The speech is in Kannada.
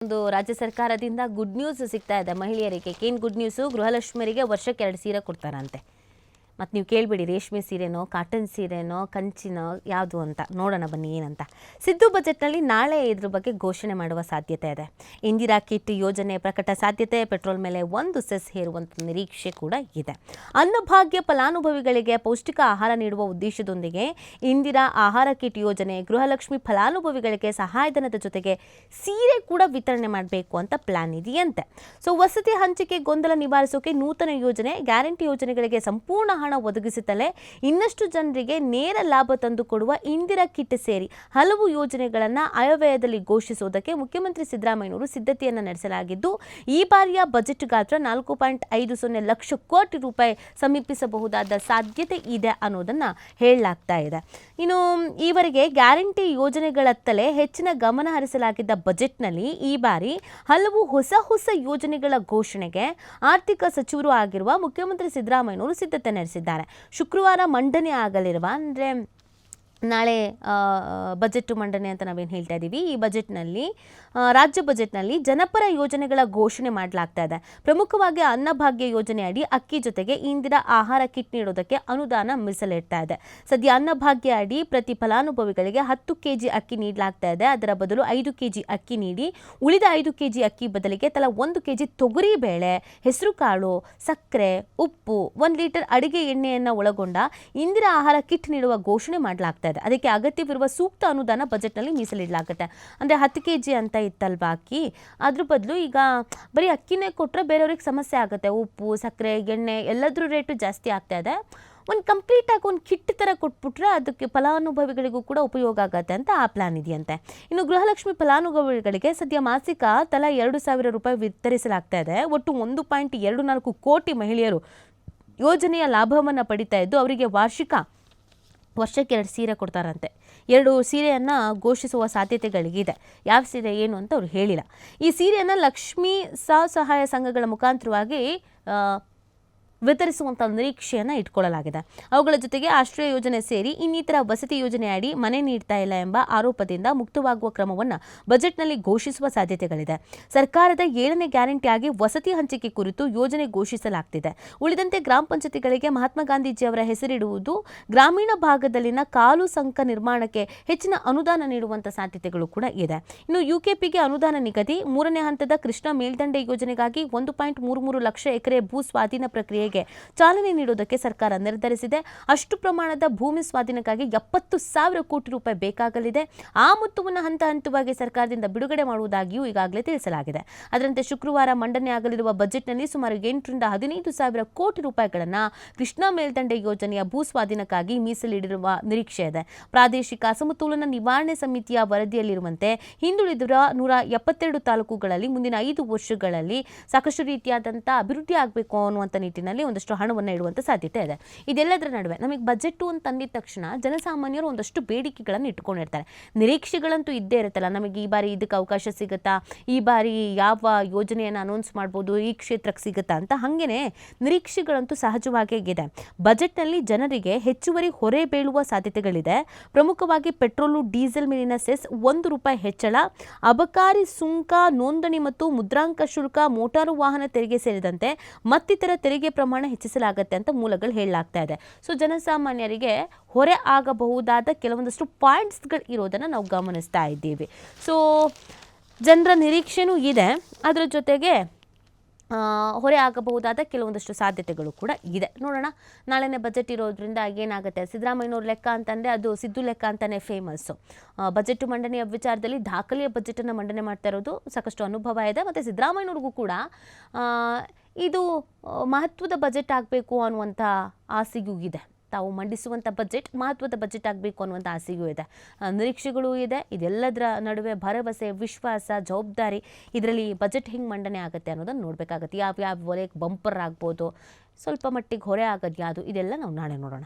ಒಂದು ರಾಜ್ಯ ಸರ್ಕಾರದಿಂದ ಗುಡ್ ನ್ಯೂಸ್ ಸಿಗ್ತಾ ಇದೆ ಮಹಿಳೆಯರಿಗೆ. ಏನು ಗುಡ್ ನ್ಯೂಸು? ಗೃಹಲಕ್ಷ್ಮಿಯರಿಗೆ ವರ್ಷಕ್ಕೆ 2 ಸೀರೆ ಕೊಡ್ತಾರಂತೆ. ಮತ್ತು ನೀವು ಕೇಳಿಬಿಡಿ, ರೇಷ್ಮೆ ಸೀರೆನೋ, ಕಾಟನ್ ಸೀರೆನೋ, ಕಂಚಿನೋ ಯಾವುದು ಅಂತ ನೋಡೋಣ ಬನ್ನಿ ಏನಂತ. ಸಿದ್ದು ಬಜೆಟ್ನಲ್ಲಿ ನಾಳೆ ಇದ್ರ ಬಗ್ಗೆ ಘೋಷಣೆ ಮಾಡುವ ಸಾಧ್ಯತೆ ಇದೆ. ಇಂದಿರಾ ಕಿಟ್ ಯೋಜನೆ ಪ್ರಕಟ ಸಾಧ್ಯತೆ, ಪೆಟ್ರೋಲ್ ಮೇಲೆ 1 ಸೆಸ್ ಹೇರುವಂಥ ನಿರೀಕ್ಷೆ ಕೂಡ ಇದೆ. ಅನ್ನಭಾಗ್ಯ ಫಲಾನುಭವಿಗಳಿಗೆ ಪೌಷ್ಟಿಕ ಆಹಾರ ನೀಡುವ ಉದ್ದೇಶದೊಂದಿಗೆ ಇಂದಿರಾ ಆಹಾರ ಕಿಟ್ ಯೋಜನೆ ಗೃಹಲಕ್ಷ್ಮಿ ಫಲಾನುಭವಿಗಳಿಗೆ ಸಹಾಯಧನದ ಜೊತೆಗೆ ಸೀರೆ ಕೂಡ ವಿತರಣೆ ಮಾಡಬೇಕು ಅಂತ ಪ್ಲಾನ್ ಇದೆಯಂತೆ. ಸೊ ವಸತಿ ಹಂಚಿಕೆ ಗೊಂದಲ ನಿವಾರಿಸೋಕೆ ನೂತನ ಯೋಜನೆ, ಗ್ಯಾರಂಟಿ ಯೋಜನೆಗಳಿಗೆ ಸಂಪೂರ್ಣ ಹಣ ಒದಗಿಸುತ್ತಲೇ ಇನ್ನಷ್ಟು ಜನರಿಗೆ ನೇರ ಲಾಭ ತಂದುಕೊಡುವ ಇಂದಿರಾ ಕಿಟ್ ಸೇರಿ ಹಲವು ಯೋಜನೆಗಳನ್ನು ಆಯವ್ಯಯದಲ್ಲಿ ಘೋಷಿಸುವುದಕ್ಕೆ ಮುಖ್ಯಮಂತ್ರಿ ಸಿದ್ದರಾಮಯ್ಯನವರು ಸಿದ್ಧತೆಯನ್ನು ನಡೆಸಲಾಗಿದ್ದು, ಈ ಬಾರಿಯ ಬಜೆಟ್ ಗಾತ್ರ 4.50 ಲಕ್ಷ ಕೋಟಿ ರೂಪಾಯಿ ಸಮೀಪಿಸಬಹುದಾದ ಸಾಧ್ಯತೆ ಇದೆ ಅನ್ನೋದನ್ನು ಹೇಳಲಾಗ್ತಾ ಇದೆ. ಇನ್ನು ಈವರೆಗೆ ಗ್ಯಾರಂಟಿ ಯೋಜನೆಗಳತ್ತಲೇ ಹೆಚ್ಚಿನ ಗಮನ ಹರಿಸಲಾಗಿದ್ದ ಬಜೆಟ್ನಲ್ಲಿ ಈ ಬಾರಿ ಹಲವು ಹೊಸ ಯೋಜನೆಗಳ ಘೋಷಣೆಗೆ ಆರ್ಥಿಕ ಸಚಿವರು ಆಗಿರುವ ಮುಖ್ಯಮಂತ್ರಿ ಸಿದ್ದರಾಮಯ್ಯನವರು ಸಿದ್ಧತೆ ನಡೆಸಿದ್ದಾರೆ. ಶುಕ್ರವಾರ ಮಂಡನೆ ಆಗಲಿರುವ, ಅಂದರೆ ನಾಳೆ ಬಜೆಟ್ ಮಂಡನೆ ಅಂತ ನಾವೇನು ಹೇಳ್ತಾ ಇದ್ದೀವಿ, ಈ ಬಜೆಟ್ನಲ್ಲಿ ರಾಜ್ಯ ಬಜೆಟ್ನಲ್ಲಿ ಜನಪರ ಯೋಜನೆಗಳ ಘೋಷಣೆ ಮಾಡಲಾಗ್ತಾ ಇದೆ. ಪ್ರಮುಖವಾಗಿ ಅನ್ನಭಾಗ್ಯ ಯೋಜನೆ ಅಡಿ ಅಕ್ಕಿ ಜೊತೆಗೆ ಇಂದಿರಾ ಆಹಾರ ಕಿಟ್ ನೀಡೋದಕ್ಕೆ ಅನುದಾನ ಮೀಸಲಿಡ್ತಾ ಇದೆ. ಸದ್ಯ ಅನ್ನಭಾಗ್ಯ ಅಡಿ ಪ್ರತಿ ಫಲಾನುಭವಿಗಳಿಗೆ 10 ಕೆಜಿ ಅಕ್ಕಿ ನೀಡಲಾಗ್ತಾ ಇದೆ. ಅದರ ಬದಲು 5 ಕೆಜಿ ಅಕ್ಕಿ ನೀಡಿ ಉಳಿದ 5 ಕೆಜಿ ಅಕ್ಕಿ ಬದಲಿಗೆ ತಲಾ 1 ಕೆಜಿ ತೊಗರಿ ಬೇಳೆ, ಹೆಸರು ಕಾಳು, ಸಕ್ಕರೆ, ಉಪ್ಪು, 1 ಲೀಟರ್ ಅಡಿಗೆ ಎಣ್ಣೆಯನ್ನು ಒಳಗೊಂಡ ಇಂದಿರಾ ಆಹಾರ ಕಿಟ್ ನೀಡುವ ಘೋಷಣೆ ಮಾಡಲಾಗ್ತಾ ಇದೆ. ಅದಕ್ಕೆ ಅಗತ್ಯವಿರುವ ಸೂಕ್ತ ಅನುದಾನ ಬಜೆಟ್ನಲ್ಲಿ ಮೀಸಲಿಡಲಾಗುತ್ತೆ. ಅಂದರೆ 10 ಕೆಜಿ ಅಂತ ಇತ್ತಲ್ವಾ ಅಕ್ಕಿ, ಅದ್ರ ಬದಲು ಈಗ ಬರೀ ಅಕ್ಕಿನೇ ಕೊಟ್ಟರೆ ಬೇರೆಯವ್ರಿಗೆ ಸಮಸ್ಯೆ ಆಗುತ್ತೆ. ಉಪ್ಪು, ಸಕ್ಕರೆ, ಎಣ್ಣೆ ಎಲ್ಲದ್ರ ರೇಟು ಜಾಸ್ತಿ ಆಗ್ತಾ ಇದೆ. ಒಂದು ಕಂಪ್ಲೀಟಾಗಿ ಒಂದು ಕಿಟ್ ಥರ ಕೊಟ್ಬಿಟ್ರೆ ಅದಕ್ಕೆ ಫಲಾನುಭವಿಗಳಿಗೂ ಕೂಡ ಉಪಯೋಗ ಆಗುತ್ತೆ ಅಂತ ಆ ಪ್ಲಾನ್ ಇದೆಯಂತೆ. ಇನ್ನು ಗೃಹಲಕ್ಷ್ಮಿ ಫಲಾನುಭವಿಗಳಿಗೆ ಸದ್ಯ ಮಾಸಿಕ ತಲಾ 2,000 ರೂಪಾಯಿ ವಿತರಿಸಲಾಗ್ತಾ ಇದೆ. ಒಟ್ಟು 1.24 ಕೋಟಿ ಮಹಿಳೆಯರು ಯೋಜನೆಯ ಲಾಭವನ್ನು ಪಡಿತಾ ಇದ್ದು, ಅವರಿಗೆ ವರ್ಷಕ್ಕೆ 2 ಸೀರೆ ಕೊಡ್ತಾರಂತೆ. 2 ಸೀರೆಯನ್ನು ಘೋಷಿಸುವ ಸಾಧ್ಯತೆಗಳಿಗಿದೆ. ಯಾವ ಸೀರೆ ಏನು ಅಂತ ಅವ್ರು ಹೇಳಿಲ್ಲ. ಈ ಸೀರೆಯನ್ನು ಲಕ್ಷ್ಮೀ ಸ್ವಸಹಾಯ ಸಂಘಗಳ ಮುಖಾಂತರವಾಗಿ ವಿತರಿಸುವಂಥ ನಿರೀಕ್ಷೆಯನ್ನು ಇಟ್ಕೊಳ್ಳಲಾಗಿದೆ. ಅವುಗಳ ಜೊತೆಗೆ ಆಶ್ರಯ ಯೋಜನೆ ಸೇರಿ ಇನ್ನಿತರ ವಸತಿ ಯೋಜನೆ ಅಡಿ ಮನೆ ನೀಡ್ತಾ ಇಲ್ಲ ಎಂಬ ಆರೋಪದಿಂದ ಮುಕ್ತವಾಗುವ ಕ್ರಮವನ್ನು ಬಜೆಟ್ನಲ್ಲಿ ಘೋಷಿಸುವ ಸಾಧ್ಯತೆಗಳಿದೆ. ಸರ್ಕಾರದ 7ನೇ ಗ್ಯಾರಂಟಿಯಾಗಿ ವಸತಿ ಹಂಚಿಕೆ ಕುರಿತು ಯೋಜನೆ ಘೋಷಿಸಲಾಗ್ತಿದೆ. ಉಳಿದಂತೆ ಗ್ರಾಮ ಪಂಚಾಯತಿಗಳಿಗೆ ಮಹಾತ್ಮ ಗಾಂಧೀಜಿಯವರ ಹೆಸರಿಡುವುದು, ಗ್ರಾಮೀಣ ಭಾಗದಲ್ಲಿನ ಕಾಲು ಸಂಕ ನಿರ್ಮಾಣಕ್ಕೆ ಹೆಚ್ಚಿನ ಅನುದಾನ ನೀಡುವಂಥ ಸಾಧ್ಯತೆಗಳು ಕೂಡ ಇದೆ. ಇನ್ನು ಯುಕೆಪಿಗೆ ಅನುದಾನ ನಿಗದಿ, 3ನೇ ಹಂತದ ಕೃಷ್ಣಾ ಮೇಲ್ದಂಡೆ ಯೋಜನೆಗಾಗಿ 1.33 ಲಕ್ಷ ಎಕರೆ ಭೂ ಸ್ವಾಧೀನ ಪ್ರಕ್ರಿಯೆ ಚಾಲನೆ ನೀಡುವುದಕ್ಕೆ ಸರ್ಕಾರ ನಿರ್ಧರಿಸಿದೆ. ಅಷ್ಟು ಪ್ರಮಾಣದ ಭೂಮಿ ಸ್ವಾಧೀನಕ್ಕಾಗಿ 70,000 ಕೋಟಿ ರೂಪಾಯಿ ಬೇಕಾಗಲಿದೆ. ಆ ಮೊತ್ತವನ್ನು ಹಂತವಾಗಿ ಸರ್ಕಾರದಿಂದ ಬಿಡುಗಡೆ ಮಾಡುವುದಾಗಿಯೂ ಈಗಾಗಲೇ ತಿಳಿಸಲಾಗಿದೆ. ಅದರಂತೆ ಶುಕ್ರವಾರ ಮಂಡನೆ ಆಗಲಿರುವ ಬಜೆಟ್ನಲ್ಲಿ ಸುಮಾರು 8ರಿಂದ 15,000 ಕೋಟಿ ರೂಪಾಯಿಗಳನ್ನು ಕೃಷ್ಣಾ ಮೇಲ್ದಂಡೆ ಯೋಜನೆಯ ಭೂ ಸ್ವಾಧೀನಕ್ಕಾಗಿ ಮೀಸಲಿಡಿರುವ ನಿರೀಕ್ಷೆ ಇದೆ. ಪ್ರಾದೇಶಿಕ ಅಸಮತೋಲನ ನಿವಾರಣೆ ಸಮಿತಿಯ ವರದಿಯಲ್ಲಿರುವಂತೆ ಹಿಂದುಳಿದಿರುವ 172 ತಾಲೂಕುಗಳಲ್ಲಿ ಮುಂದಿನ 5 ವರ್ಷಗಳಲ್ಲಿ ಸಾಕಷ್ಟು ರೀತಿಯಾದಂಥ ಅಭಿವೃದ್ಧಿ ಆಗಬೇಕು ಅನ್ನುವಂಥ ನಿಟ್ಟಿನಲ್ಲಿ ಒಂದಷ್ಟು ಹಣವನ್ನು ಇಡುವಂಥ ಸಾಧ್ಯತೆ ಇದೆ. ಇದೆಲ್ಲದರ ನಡುವೆ ನಮಗೆ ಬಜೆಟ್ ಅಂತ ಅಂದಿದ ತಕ್ಷಣ ಜನಸಾಮಾನ್ಯರು ಒಂದಷ್ಟು ಬೇಡಿಕೆಗಳನ್ನು ಇಟ್ಕೊಂಡಿರ್ತಾರೆ. ನಿರೀಕ್ಷೆಗಳಂತೂ ಇದ್ದೇ ಇರುತ್ತಲ್ಲ, ನಮಗೆ ಈ ಬಾರಿ ಇದಕ್ಕೆ ಅವಕಾಶ ಸಿಗುತ್ತಾ, ಈ ಬಾರಿ ಯಾವ ಯೋಜನೆಯನ್ನು ಅನೌನ್ಸ್ ಮಾಡ್ಬೋದು, ಈ ಕ್ಷೇತ್ರಕ್ಕೆ ಸಿಗುತ್ತಾ ಅಂತ. ಹಾಗೇನೆ ನಿರೀಕ್ಷೆಗಳಂತೂ ಸಹಜವಾಗೇ ಇದೆ. ಬಜೆಟ್ನಲ್ಲಿ ಜನರಿಗೆ ಹೆಚ್ಚುವರಿ ಹೊರೆ ಬೀಳುವ ಸಾಧ್ಯತೆಗಳಿದೆ. ಪ್ರಮುಖವಾಗಿ ಪೆಟ್ರೋಲು, ಡೀಸೆಲ್ ಮೇಲಿನ ಸೆಸ್ 1 ರೂಪಾಯಿ ಹೆಚ್ಚಳ, ಅಬಕಾರಿ ಸುಂಕ, ನೋಂದಣಿ ಮತ್ತು ಮುದ್ರಾಂಕ ಶುಲ್ಕ, ಮೋಟಾರು ವಾಹನ ತೆರಿಗೆ ಸೇರಿದಂತೆ ಮತ್ತಿತರ ತೆರಿಗೆ ಪ್ರಮಾಣ ಹೆಚ್ಚಿಸಲಾಗುತ್ತೆ ಅಂತ ಮೂಲಗಳು ಹೇಳಲಾಗ್ತಾ ಇದೆ. ಸೊ ಜನಸಾಮಾನ್ಯರಿಗೆ ಹೊರೆ ಆಗಬಹುದಾದ ಕೆಲವೊಂದಷ್ಟು ಪಾಯಿಂಟ್ಸ್ಗಳು ಇರೋದನ್ನು ನಾವು ಗಮನಿಸ್ತಾ ಇದ್ದೀವಿ. ಸೊ ಜನರ ನಿರೀಕ್ಷೆನೂ ಇದೆ, ಅದರ ಜೊತೆಗೆ ಹೊರೆ ಆಗಬಹುದಾದ ಕೆಲವೊಂದಷ್ಟು ಸಾಧ್ಯತೆಗಳು ಕೂಡ ಇದೆ. ನೋಡೋಣ, ನಾಳೆನೇ ಬಜೆಟ್ ಇರೋದ್ರಿಂದ ಏನಾಗುತ್ತೆ. ಸಿದ್ದರಾಮಯ್ಯನವ್ರ ಲೆಕ್ಕ ಅಂತಂದರೆ ಅದು ಸಿದ್ದು ಲೆಕ್ಕ ಅಂತಲೇ ಫೇಮಸ್ಸು. ಬಜೆಟ್ ಮಂಡನೆಯ ವಿಚಾರದಲ್ಲಿ ದಾಖಲೆಯ ಬಜೆಟನ್ನು ಮಂಡನೆ ಮಾಡ್ತಾ ಇರೋದು ಸಾಕಷ್ಟು ಅನುಭವ ಇದೆ. ಮತ್ತು ಸಿದ್ದರಾಮಯ್ಯನವ್ರಿಗೂ ಕೂಡ ಇದು ಮಹತ್ವದ ಬಜೆಟ್ ಆಗಬೇಕು ಅನ್ನುವಂಥ ಆಸೆಯೂ ಇದೆ. ತಾವು ಮಂಡಿಸುವಂಥ ಬಜೆಟ್ ಮಹತ್ವದ ಬಜೆಟ್ ಆಗಬೇಕು ಅನ್ನುವಂಥ ಆಸೆಯೂ ಇದೆ, ನಿರೀಕ್ಷೆಗಳೂ ಇದೆ. ಇದೆಲ್ಲದರ ನಡುವೆ ಭರವಸೆ, ವಿಶ್ವಾಸ, ಜವಾಬ್ದಾರಿ, ಇದರಲ್ಲಿ ಬಜೆಟ್ ಹೆಂಗೆ ಮಂಡನೆ ಆಗುತ್ತೆ ಅನ್ನೋದನ್ನು ನೋಡಬೇಕಾಗತ್ತೆ. ಯಾವ ವಲಯಕ್ಕೆ ಬಂಪರ್ ಆಗ್ಬೋದು, ಸ್ವಲ್ಪ ಮಟ್ಟಿಗೆ ಹೊರೆ ಆಗೋದು ಯಾವುದು, ಇದೆಲ್ಲ ನಾವು ನಾಳೆ ನೋಡೋಣ.